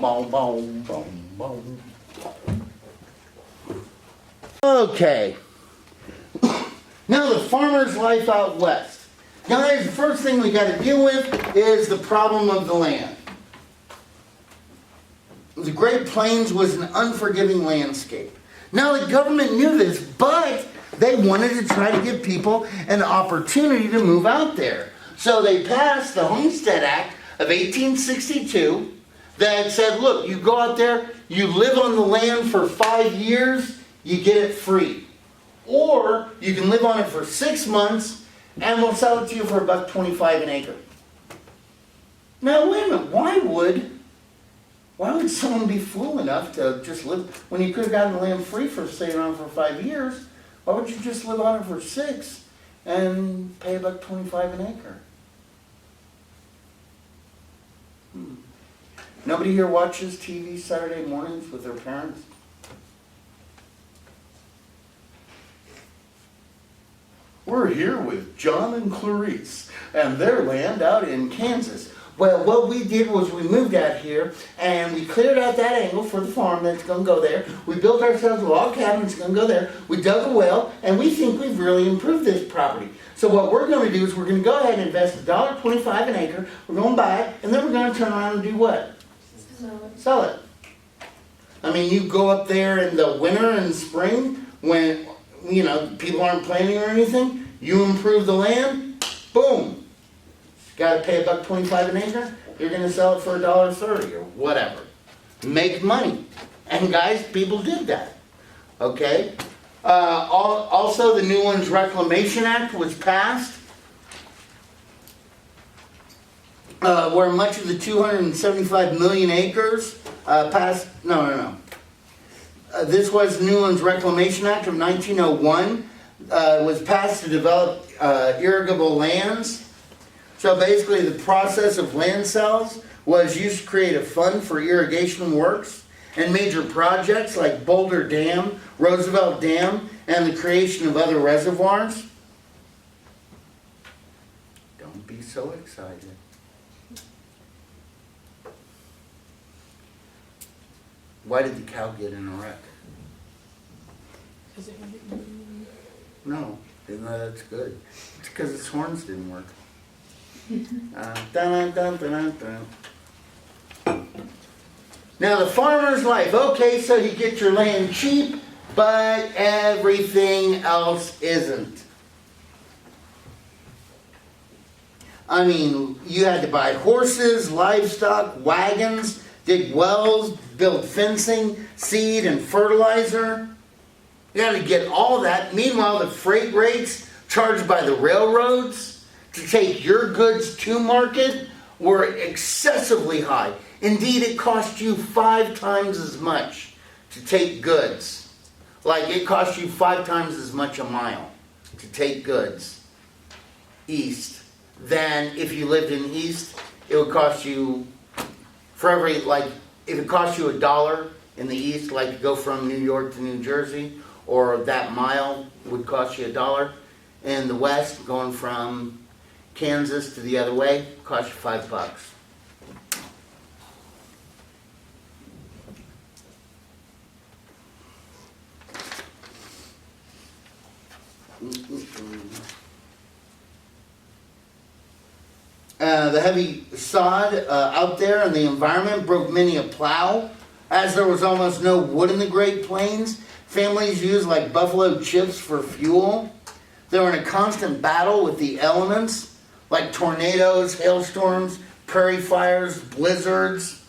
Boom, boom, boom, boom. Okay. Now the farmer's life out west. Guys, the first thing we got to deal with is the problem of the land. The Great Plains was an unforgiving landscape. Now the government knew this, but they wanted to try to give people an opportunity to move out there. So they passed the Homestead Act of 1862 that said, look, you go out there, you live on the land for 5 years, you get it free. Or you can live on it for 6 months and we'll sell it to you for $1.25 an acre. Now wait a minute, why would someone be fool enough to just live, when you could have gotten the land free for staying around for 5 years, why would you just live on it for 6 and pay $1.25 an acre? Nobody here watches TV Saturday mornings with their parents? We're here with John and Clarice and their land out in Kansas. Well, what we did was we moved out here and we cleared out that angle for the farm that's going to go there. We built ourselves a log cabin that's going to go there. We dug a well and we think we've really improved this property. So what we're going to do is we're going to go ahead and invest $1.25 an acre. We're going to buy it and then we're going to turn around and do what? Sell it. I mean, you go up there in the winter and spring when, you know, people aren't planting or anything. You improve the land, boom. Got to pay $1.25 an acre. You're going to sell it for $1.30 or whatever. Make money. And guys, people did that. Okay. Also, the New Lands Reclamation Act was passed, where much of the 275 million acres passed. No. This was the New Lands Reclamation Act of 1901. Was passed to develop irrigable lands. So basically the process of land sales was used to create a fund for irrigation works and major projects like Boulder Dam, Roosevelt Dam, and the creation of other reservoirs. Don't be so excited. Why did the cow get in a wreck? No, that's good. It's because its horns didn't work. Dun, dun, dun, dun, dun. Now the farmer's life. Okay, so you get your land cheap, but everything else isn't. I mean, you had to buy horses, livestock, wagons, dig wells, build fencing, seed, and fertilizer. You had to get all that. Meanwhile, the freight rates charged by the railroads to take your goods to market were excessively high. Indeed, it cost you 5 times as much to take goods. Like it cost you 5 times as much a mile to take goods east than if you lived in the east. It would cost you, for every, like, if it cost you $1 in the east, like to go from New York to New Jersey, or that mile would cost you $1. In the west, going from Kansas to the other way, cost you $5. The heavy sod out there in the environment broke many a plow. As there was almost no wood in the Great Plains, families used like buffalo chips for fuel. They were in a constant battle with the elements, like tornadoes, hailstorms, prairie fires, blizzards,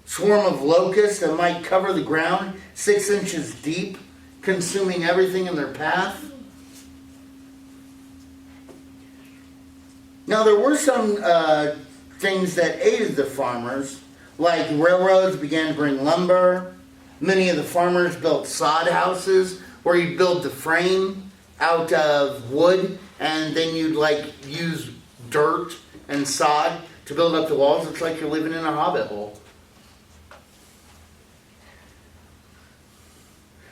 swarm of locusts that might cover the ground 6 inches deep, consuming everything in their path. Now there were some things that aided the farmers, like railroads began to bring lumber. Many of the farmers built sod houses where you'd build the frame out of wood and then you'd like use dirt and sod to build up the walls. It's like you're living in a hobbit hole.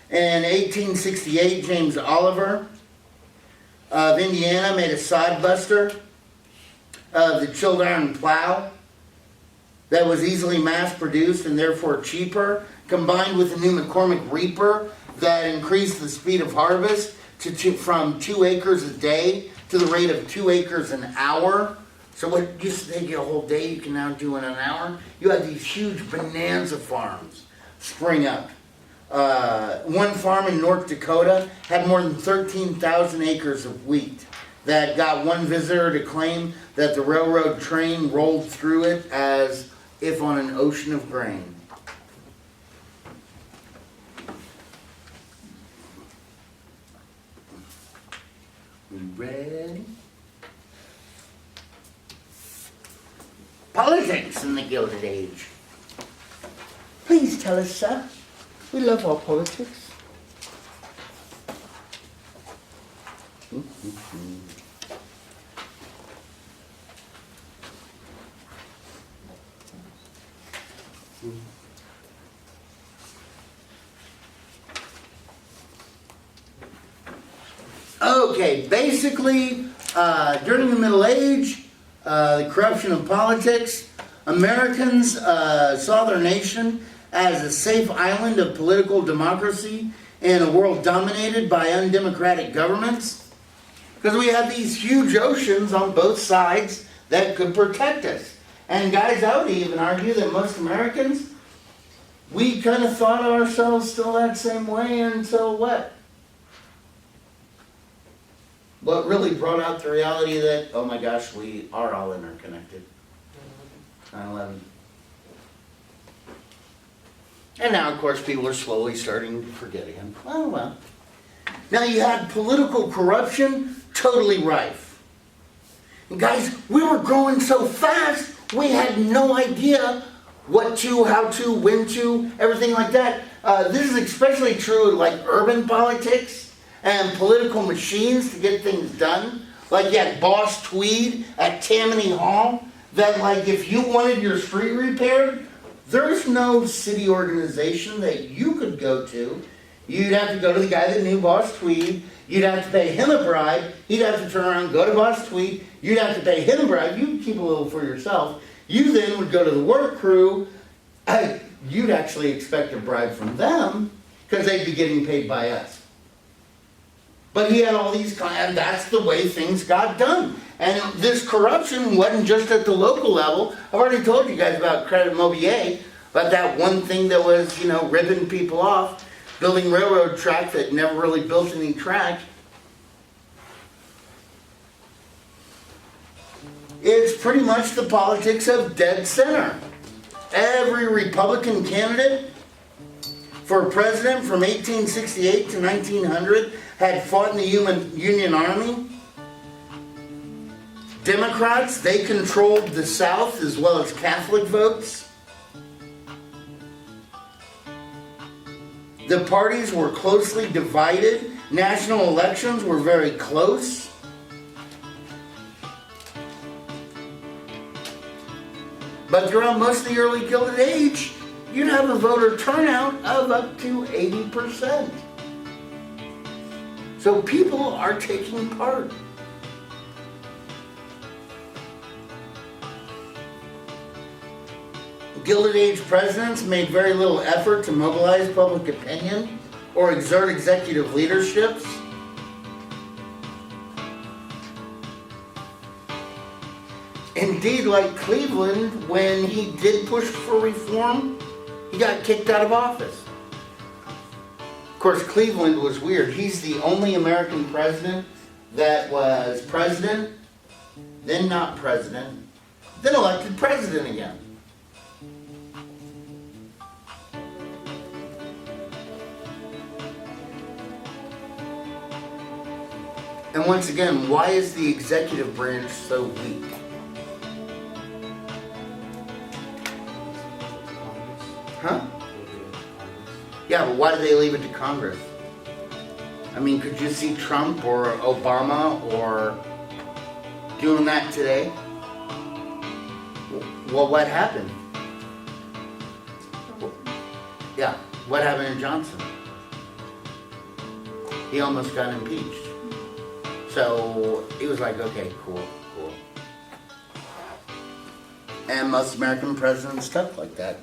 In 1868, James Oliver of Indiana made a sod buster of the chilled iron plow. that was easily mass-produced and therefore cheaper, combined with the new McCormick Reaper that increased the speed of harvest from 2 acres a day to the rate of 2 acres an hour. So what used to take you a whole day, you can now do in an hour. You have these huge bonanza farms spring up. One farm in North Dakota had more than 13,000 acres of wheat that got one visitor to claim that the railroad train rolled through it as if on an ocean of grain. We ready? Politics in the Gilded Age. Please tell us, sir. We love our politics. Okay, basically, during the Middle Age, the corruption of politics, Americans saw their nation as a safe island of political democracy in a world dominated by undemocratic governments. Because we had these huge oceans on both sides that could protect us. And guys, I would even argue that most Americans, we kind of thought of ourselves still that same way until what? What really brought out the reality that, oh my gosh, we are all interconnected. 9/11. And now, of course, people are slowly starting to forget again. Oh, well. Now you had political corruption totally rife. And guys, we were growing so fast, we had no idea what to, how to, when to, everything like that. This is especially true like urban politics and political machines to get things done. Like you had Boss Tweed at Tammany Hall, that like if you wanted your street repaired, there's no city organization that you could go to. You'd have to go to the guy that knew Boss Tweed. You'd have to pay him a bribe. He'd have to turn around, go to Boss Tweed. You'd have to pay him a bribe. You'd keep a little for yourself. You then would go to the work crew. You'd actually expect a bribe from them because they'd be getting paid by us. But he had all these, and that's the way things got done. And this corruption wasn't just at the local level. I've already told you guys about Credit Mobilier, about that one thing that was, ripping people off, building railroad track that never really built any track. It's pretty much the politics of dead center. Every Republican candidate for president from 1868 to 1900 had fought in the Union Army. Democrats, they controlled the South as well as Catholic votes. The parties were closely divided. National elections were very close. But throughout most of the early Gilded Age, you'd have a voter turnout of up to 80%. So people are taking part. Gilded Age presidents made very little effort to mobilize public opinion or exert executive leaderships. Indeed, like Cleveland, when he did push for reform, he got kicked out of office. Of course, Cleveland was weird. He's the only American president that was president, then not president, then elected president again. And once again, why is the executive branch so weak? Huh? Yeah, but why do they leave it to Congress? I mean, could you see Trump or Obama or doing that today? Well, what happened? Yeah, what happened to Johnson? He almost got impeached. So he was like, okay, cool. And most American presidents talk like that.